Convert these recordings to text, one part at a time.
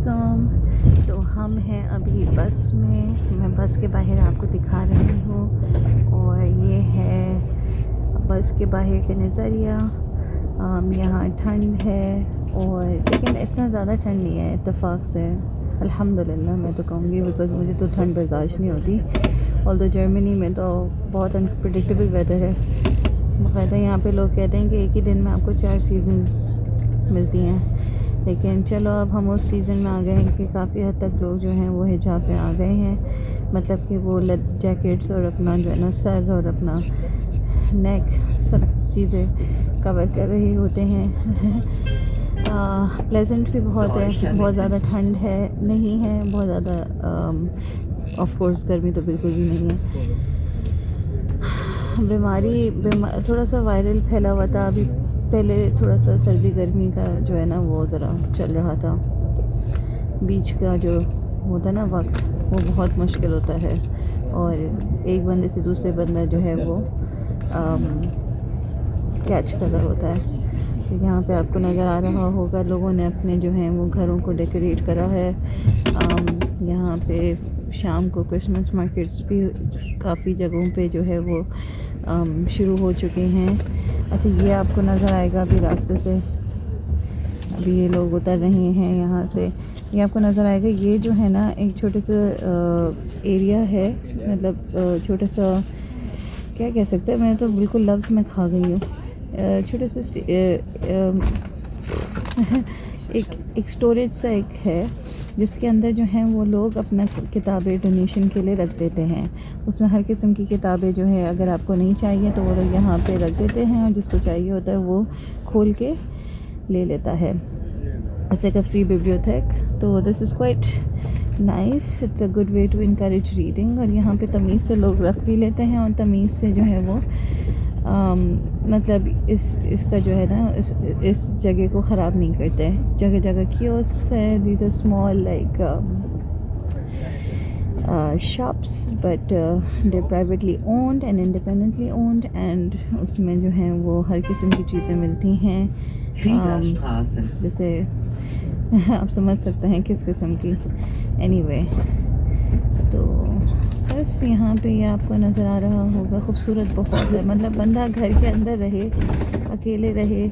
علیکم. تو ہم ہیں ابھی بس میں بس کے باہر آپ کو دکھا رہی ہوں اور یہ ہے بس کے باہر کا نظریہ. یہاں ٹھنڈ ہے اور لیکن اتنا زیادہ ٹھنڈ نہیں ہے اتفاق سے, الحمدللہ میں تو کہوں گی, بیکاز مجھے تو ٹھنڈ برداشت نہیں ہوتی. آلدو جرمنی میں تو بہت انپریڈکٹیبل ویدر ہے. باقاعدہ یہاں پہ لوگ کہتے ہیں کہ ایک ہی دن میں آپ کو 4 سیزنز ملتی ہیں, لیکن چلو اب ہم اس سیزن میں آ گئے ہیں کہ کافی حد تک لوگ جو ہیں وہ حجاب پہ آ گئے ہیں. مطلب کہ وہ جیکٹس اور اپنا جو ہے نا سر اور اپنا نیک سب چیزیں کور کر رہے ہوتے ہیں. پلیزنٹ بھی بہت ہے, بہت زیادہ ٹھنڈ ہے نہیں ہے, بہت زیادہ آف کورس گرمی تو بالکل بھی نہیں ہے. تھوڑا سا وائرل پھیلا ہوا تھا ابھی پہلے, تھوڑا سا سردی گرمی کا جو ہے نا وہ ذرا چل رہا تھا. بیچ کا جو ہوتا ہے نا وقت, وہ بہت مشکل ہوتا ہے اور ایک بندے سے دوسرے بندہ جو ہے وہ کیچ کر رہا ہوتا ہے. یہاں پہ آپ کو نظر آ رہا ہوگا لوگوں نے اپنے جو ہیں وہ گھروں کو ڈیکوریٹ کرا ہے. یہاں پہ شام کو کرسمس مارکیٹس بھی کافی جگہوں پہ جو ہے وہ شروع ہو چکے ہیں. اچھا یہ آپ کو نظر آئے گا ابھی راستے سے, ابھی یہ لوگ اتر رہے ہیں یہاں سے. یہ آپ کو نظر آئے گا, یہ جو ہے نا ایک چھوٹے سا ایریا ہے, مطلب چھوٹا سا کیا کہہ سکتے ہیں, میں تو بالکل لفظ میں کھا گئی ہوں. چھوٹے سے ایک اسٹوریج سا ایک ہے جس کے اندر جو ہیں وہ لوگ اپنا کتابیں ڈونیشن کے لیے رکھ دیتے ہیں. اس میں ہر قسم کی کتابیں جو ہے اگر آپ کو نہیں چاہیے تو وہ لوگ یہاں پہ رکھ دیتے ہیں, اور جس کو چاہیے ہوتا ہے وہ کھول کے لے لیتا ہے. ایسے کا فری بیبلیوتھیک. تو this is quite nice, it's a good way to encourage reading. اور یہاں پہ تمیز سے لوگ رکھ بھی لیتے ہیں اور تمیز سے جو ہے وہ مطلب اس کا جو ہے نا اس جگہ کو خراب نہیں کرتے. جگہ جگہ کیوسکس ہیں, these are small like shops, but they're privately owned and independently owned, and اس میں جو ہیں وہ ہر قسم کی چیزیں ملتی ہیں, جیسے آپ سمجھ سکتے ہیں کس قسم کی. anyway تو بس یہاں پہ یہ آپ کو نظر آ رہا ہوگا, خوبصورت بہت ہے. مطلب بندہ گھر کے اندر رہے, اکیلے رہے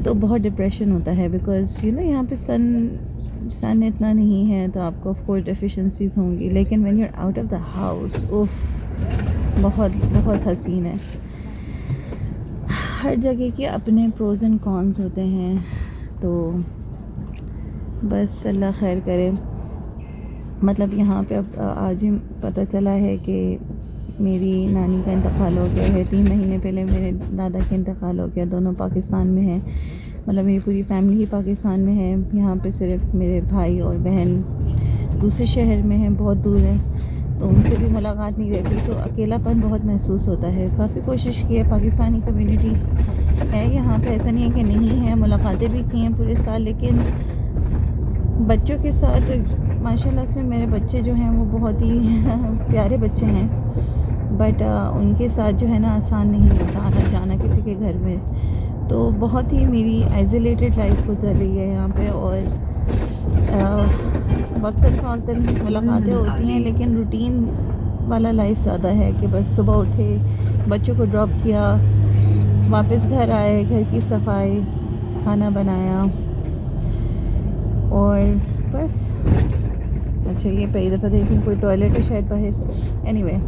تو بہت ڈپریشن ہوتا ہے, بیکاز یہاں پہ سن اتنا نہیں ہے تو آپ کو آف کورس ڈیفیشنسیز ہوں گی, لیکن when you are out of the house بہت بہت حسین ہے. ہر جگہ کے اپنے پروز اینڈ کونز ہوتے ہیں. تو بس اللہ خیر کرے. مطلب یہاں پہ اب آج ہی پتہ چلا ہے کہ میری نانی کا انتقال ہو گیا ہے. 3 مہینے پہلے میرے دادا کا انتقال ہو گیا. دونوں پاکستان میں ہیں, مطلب میری پوری فیملی ہی پاکستان میں ہے. یہاں پہ صرف میرے بھائی اور بہن دوسرے شہر میں ہیں, بہت دور ہیں, تو ان سے بھی ملاقات نہیں رہتی, تو اکیلا پن بہت محسوس ہوتا ہے. کافی کوشش کی ہے, پاکستانی کمیونٹی ہے یہاں پہ, ایسا نہیں ہے کہ نہیں ہے, ملاقاتیں بھی کی ہیں پورے سال, لیکن بچوں کے ساتھ ماشاء اللہ سے میرے بچے جو ہیں وہ بہت ہی پیارے بچے ہیں, بٹ ان کے ساتھ جو ہے نا آسان نہیں ہوتا آنا جانا کسی کے گھر میں. تو بہت ہی میری آئزولیٹڈ لائف گزر رہی ہے یہاں پہ, اور وقتاً فوقتاً ملاقاتیں ہوتی ہیں, لیکن روٹین والا لائف زیادہ ہے کہ بس صبح اٹھے, بچوں کو ڈراپ کیا, واپس گھر آئے, گھر کی صفائی, کھانا بنایا, اور بس. اچھا یہ پہلی دفعہ دیکھیں کوئی ٹوائلٹ ہے شاید باہر. anyway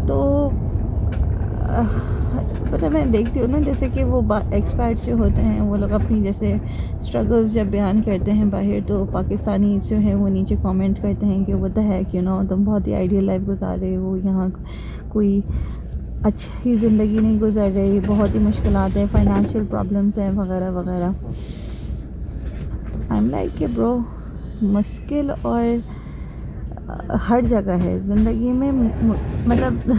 تو پتہ میں دیکھتی ہوں نا, جیسے کہ وہ ایکسپرٹس جو ہوتے ہیں وہ لوگ اپنی جیسے اسٹرگلز جب بیان کرتے ہیں باہر, تو پاکستانی جو ہیں وہ نیچے کامنٹ کرتے ہیں کہ what the heck تم بہت ہی آئیڈیل لائف گزار رہے ہو, یہاں کوئی اچھی زندگی نہیں گزر رہی, بہت ہی مشکلات ہیں, فائنانشیل پرابلمس ہیں وغیرہ وغیرہ. I'm like کہ برو مشکل اور ہر جگہ ہے زندگی میں. مطلب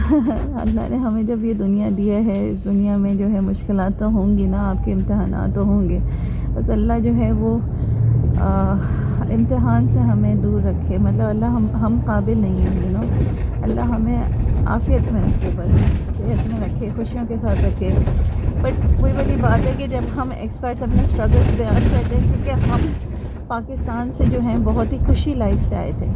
اللہ نے ہمیں جب یہ دنیا دیا ہے, اس دنیا میں جو ہے مشکلات تو ہوں گی نا, آپ کے امتحانات تو ہوں گے, بس اللہ جو ہے وہ امتحان سے ہمیں دور رکھے. مطلب اللہ ہم قابل نہیں ہیں اللہ ہمیں عافیت میں رکھے, بس صحت میں رکھے, خوشیوں کے ساتھ رکھے. بٹ وہی بڑی بات ہے کہ جب ہم ایکسپرٹس اپنے اسٹرگلس بیان کرتے ہیں, کیونکہ ہم پاکستان سے جو ہیں بہت ہی خوشی لائف سے آئے تھے.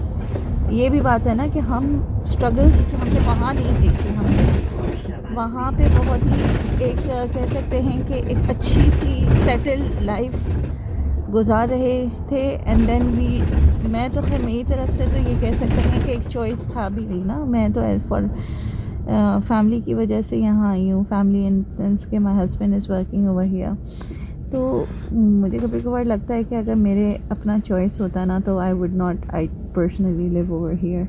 یہ بھی بات ہے نا کہ ہم اسٹرگلس ہم نے وہاں نہیں دیکھے. ہم نے وہاں پہ بہت ہی ایک کہہ سکتے ہیں کہ ایک اچھی سی سیٹلڈ لائف گزار رہے تھے. اینڈ دین میں تو خیر میری طرف سے تو یہ کہہ سکتے ہیں کہ ایک چوائس تھا بھی نہیں نا. میں تو فار فیملی کی وجہ سے یہاں آئی ہوں. فیملی ان سینس کہ my husband is working over here. تو مجھے کبھی کبھار لگتا ہے کہ اگر میرے اپنا چوائس ہوتا نا تو I personally live over here.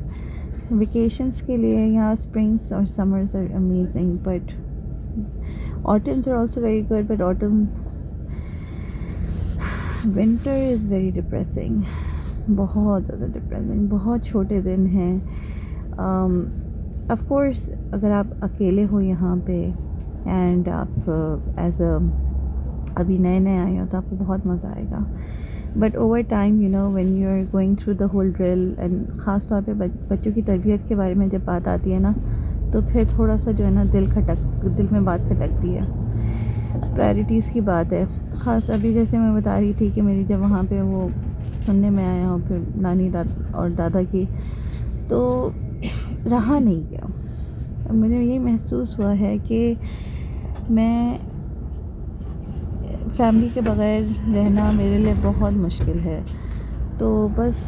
Vacations کے لیے یہاں اسپرنگس اور summers are amazing but autumns are also very good, but winter is very depressing. بہت زیادہ ڈپریسنگ. بہت چھوٹے دن ہیں. آف کورس اگر آپ اکیلے ہو یہاں پہ اینڈ آپ ایز اے ابھی نئے نئے آئے ہو تو آپ کو بہت مزہ آئے گا. But over time when you are going through the whole drill and خاص طور پہ بچوں کی تربیت کے بارے میں جب بات آتی ہے نا تو پھر تھوڑا سا جو ہے نا دل میں بات کھٹکتی ہے. پرائرٹیز کی بات ہے. خاص ابھی جیسے میں بتا رہی تھی کہ میری جب وہاں پہ وہ سننے میں آیا اور پھر نانی اور دادا کی تو رہا نہیں گیا. مجھے یہ محسوس ہوا ہے کہ میں فیملی کے بغیر رہنا میرے لیے بہت مشکل ہے. تو بس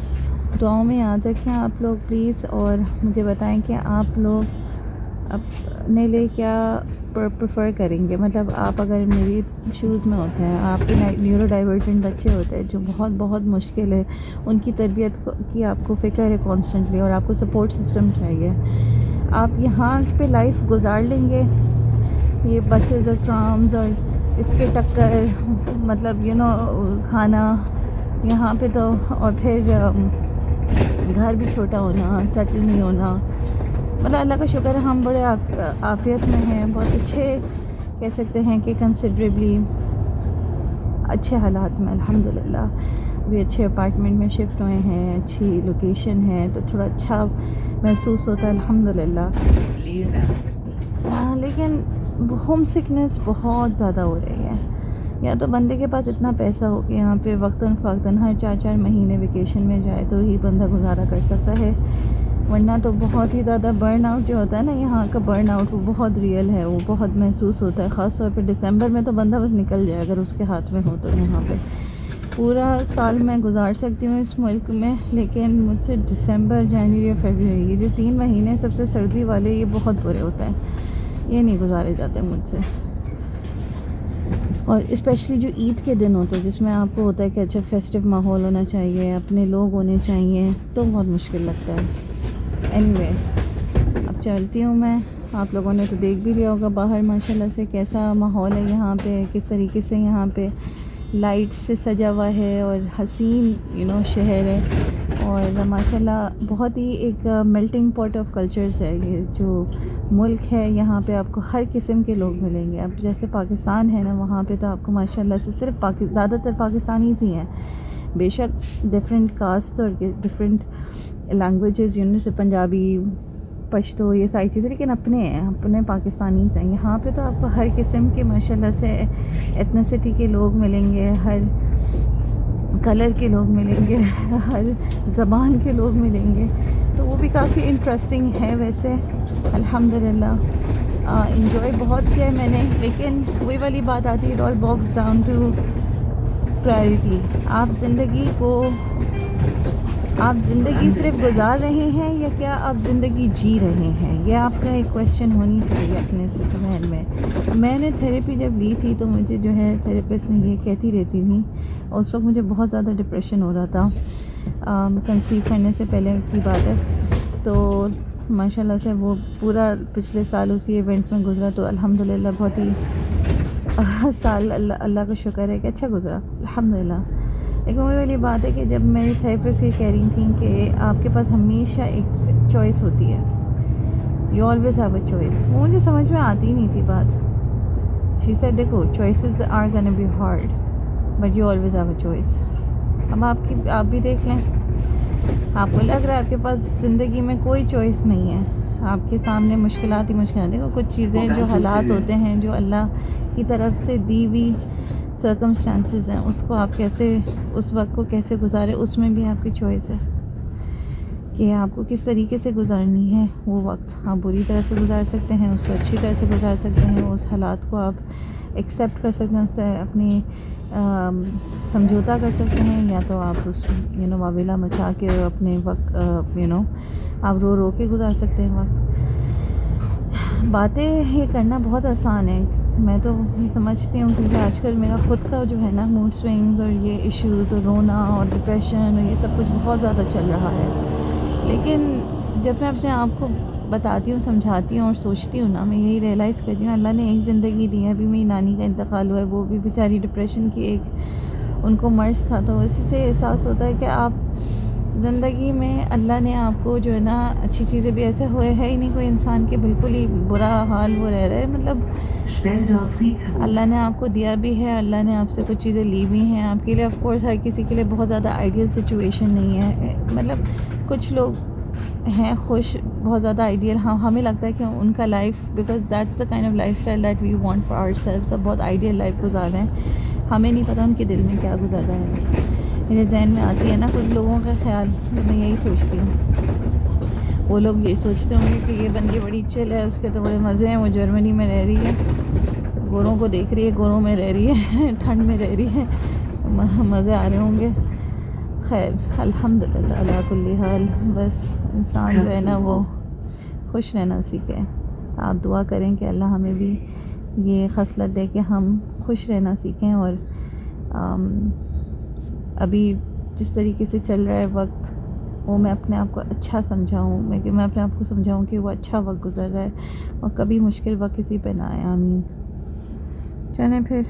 دعاؤں میں یاد رکھیں آپ لوگ پلیز, اور مجھے بتائیں کہ آپ لوگ اپنے لیے کیا پریفر کریں گے. مطلب آپ اگر میری شوز میں ہوتے ہیں, آپ کے نیورو ڈائیورجنٹ بچے ہوتے ہیں جو بہت بہت مشکل ہے, ان کی تربیت کی آپ کو فکر ہے کانسٹنٹلی اور آپ کو سپورٹ سسٹم چاہیے. آپ یہاں پہ لائف گزار لیں گے, یہ بسز اور ٹرامز اور اس کے ٹکر, مطلب کھانا یہاں پہ تو, اور پھر گھر بھی چھوٹا ہونا, سیٹل نہیں ہونا. مطلب اللہ کا شکر ہے ہم بڑے عافیت میں ہیں, بہت اچھے کہہ سکتے ہیں کہ کنسیڈریبلی اچھے حالات میں الحمدللہ. ابھی اچھے اپارٹمنٹ میں شفٹ ہوئے ہیں, اچھی لوکیشن ہے تو تھوڑا اچھا محسوس ہوتا ہے الحمدللہ. لیکن ہوم سکنس بہت زیادہ ہو رہی ہے. یا تو بندے کے پاس اتنا پیسہ ہو کہ یہاں پہ وقتاً فوقتاً ہر 4 مہینے ویکیشن میں جائے تو ہی بندہ گزارا کر سکتا ہے, ورنہ تو بہت ہی زیادہ برن آؤٹ جو ہوتا ہے نا یہاں کا برن آؤٹ, وہ بہت ریئل ہے, وہ بہت محسوس ہوتا ہے. خاص طور پہ دسمبر میں تو بندہ بس نکل جائے اگر اس کے ہاتھ میں ہو تو. یہاں پہ پورا سال میں گزار سکتی ہوں اس ملک میں, لیکن مجھ سے دسمبر, جنوری اور فیبروری, یہ جو 3 مہینے سب سے سردی والے, یہ بہت برے ہوتے ہیں. یہ نہیں گزارے جاتے مجھ سے. اور اسپیشلی جو عید کے دن ہوتے ہیں جس میں آپ کو ہوتا ہے کہ اچھا فیسٹو ماحول ہونا چاہیے, اپنے لوگ ہونے چاہیے, تو بہت مشکل لگتا ہے. اینی وے اب چلتی ہوں میں. آپ لوگوں نے تو دیکھ بھی لیا ہوگا باہر ماشاءاللہ سے کیسا ماحول ہے یہاں پہ, کس طریقے سے یہاں پہ لائٹ سے سجا ہوا ہے اور حسین شہر ہے. اور ماشاءاللہ بہت ہی ایک میلٹنگ پاٹ آف کلچرز ہے یہ جو ملک ہے. یہاں پہ آپ کو ہر قسم کے لوگ ملیں گے. اب جیسے پاکستان ہے نا, وہاں پہ تو آپ کو ماشاءاللہ سے صرف زیادہ تر پاکستانیز ہی ہیں. بے شک ڈفرینٹ کاسٹ اور ڈفرینٹ لینگویجز, سے پنجابی, پشتو, یہ ساری چیزیں, لیکن اپنے ہیں, اپنے پاکستانیز ہیں. یہاں پہ تو آپ کو ہر قسم کے ماشاءاللہ سے ایتھنیسٹی کے لوگ ملیں گے, ہر کلر کے لوگ ملیں گے, ہر زبان کے لوگ ملیں گے. تو وہ بھی کافی انٹرسٹنگ ہے ویسے الحمدللہ. انجوائے بہت کیا ہے میں نے, لیکن وہی والی بات آتی ہے, it all boils down to priority. آپ زندگی صرف گزار رہے ہیں یا کیا آپ زندگی جی رہے ہیں, یہ آپ کا ایک کویشچن ہونی چاہیے اپنے سے ذہن میں. میں نے تھیراپی جب لی تھی تو مجھے جو ہے تھیراپسٹ نے یہ کہتی رہتی تھی, اور اس وقت مجھے بہت زیادہ ڈپریشن ہو رہا تھا, کنسیو کرنے سے پہلے کی بات ہے. تو ماشاءاللہ سے وہ پورا پچھلے سال اسی ایونٹ میں گزرا, تو الحمدللہ بہت ہی سال اللہ کا شکر ہے کہ اچھا گزرا الحمدللہ. لیکن وہی والی بات ہے کہ جب میری تھیراپسٹ یہ کہہ رہی تھیں کہ آپ کے پاس ہمیشہ ایک چوائس ہوتی ہے, you always have a choice. وہ مجھے سمجھ میں آتی نہیں تھی بات. شی سیڈ دیکھو choices are gonna be hard but you always have a choice. اب آپ بھی دیکھ لیں, آپ کو لگ رہا ہے آپ کے پاس زندگی میں کوئی چوائس نہیں ہے, آپ کے سامنے مشکلات ہی مشکلات. دیکھو کچھ چیزیں جو حالات ہوتے ہیں جو اللہ کی طرف سے دی ہوئی سرکمسٹانسز ہیں اس کو آپ کیسے اس وقت کو کیسے گزارے، اس میں بھی آپ کی چوائس ہے کہ آپ کو کس طریقے سے گزارنی ہے وہ وقت. آپ بری طرح سے گزار سکتے ہیں، اس کو اچھی طرح سے گزار سکتے ہیں، اس حالات کو آپ ایکسیپٹ کر سکتے ہیں، اس سے اپنی سمجھوتا کر سکتے ہیں، یا تو آپ اس واویلا مچا کے اپنے وقت آپ رو رو کے گزار سکتے ہیں وقت. باتیں یہ کرنا بہت آسان ہے، میں تو یہ سمجھتی ہوں، کیونکہ آج کل میرا خود کا جو ہے نا موڈ سوئنگز اور یہ ایشوز اور رونا اور ڈپریشن اور یہ سب کچھ بہت زیادہ چل رہا ہے. لیکن جب میں اپنے آپ کو بتاتی ہوں، سمجھاتی ہوں اور سوچتی ہوں نا، میں یہی ریئلائز کرتی ہوں اللہ نے ایک زندگی دی ہے. ابھی میری نانی کا انتقال ہوا ہے، وہ بھی بیچاری ڈپریشن کی ایک ان کو مرض تھا، تو اسی سے احساس ہوتا ہے کہ آپ زندگی میں اللہ نے آپ کو جو ہے نا اچھی چیزیں بھی ایسے ہوئے ہے ہی نہیں کوئی انسان کے بالکل ہی برا حال وہ رہ رہا ہے. مطلب اللہ نے آپ کو دیا بھی ہے، اللہ نے آپ سے کچھ چیزیں لی بھی ہیں آپ کے لیے. آف کورس ہر کسی کے لیے بہت زیادہ آئیڈیل سچویشن نہیں ہے، مطلب کچھ لوگ ہیں خوش، بہت زیادہ آئیڈیل. ہاں ہمیں لگتا ہے کہ ان کا life, because that's the kind of lifestyle that we want for our self, سب بہت آئیڈیل لائف گزار رہے ہیں. ہمیں نہیں پتہ ان کے دل میں کیا گزر رہا ہے. میرے ذہن میں آتی ہے نا کچھ لوگوں کا خیال، میں یہی سوچتی ہوں وہ لوگ یہ سوچتے ہوں گے کہ یہ بندی بڑی چل ہے، اس کے تو بڑے مزے ہیں، وہ جرمنی میں رہ رہی ہے، گوروں کو دیکھ رہی ہے، گوروں میں رہ رہی ہے، ٹھنڈ میں رہ رہی ہے، مزے آ رہے ہوں گے. خیر الحمدللہ علی کل حال، بس انسان جو ہے نا وہ خوش رہنا سیکھے. آپ دعا کریں کہ اللہ ہمیں بھی یہ خصلت دے کہ ہم خوش رہنا سیکھیں، اور ابھی جس طریقے سے چل رہا ہے وقت وہ میں اپنے آپ کو اچھا سمجھاؤں، میں اپنے آپ کو سمجھاؤں کہ وہ اچھا وقت گزر رہا ہے اور کبھی مشکل وقت کسی پہ نہ آئے. آمین. چلیں پھر